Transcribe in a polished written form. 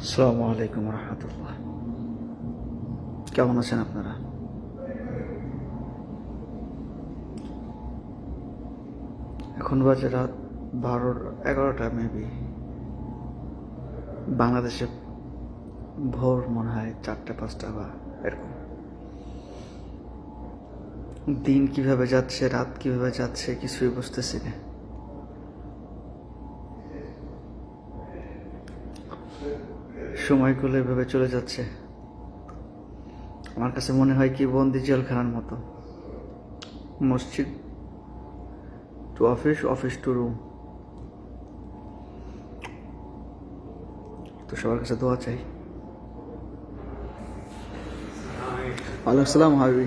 আসসালামু আলাইকুম রহমতুল্লাহ। কেমন আছেন আপনারা? এখন বাজে রাত 11টা মেবি। বাংলাদেশে ভোর মনে হয় 4টা 5টা বা এরকম। দিন কিভাবে যাচ্ছে, রাত কিভাবে যাচ্ছে কিছুই বুঝতেছি না। সময়গুলো এভাবে চলে যাচ্ছে, আমার কাছে মনে হয় কি বন্দি জেলখানার মতো। মসজিদ to office, office to room. তো সবার কাছে দোয়া চাই। ওয়ালাইকুম আসসালাম হাবিবি।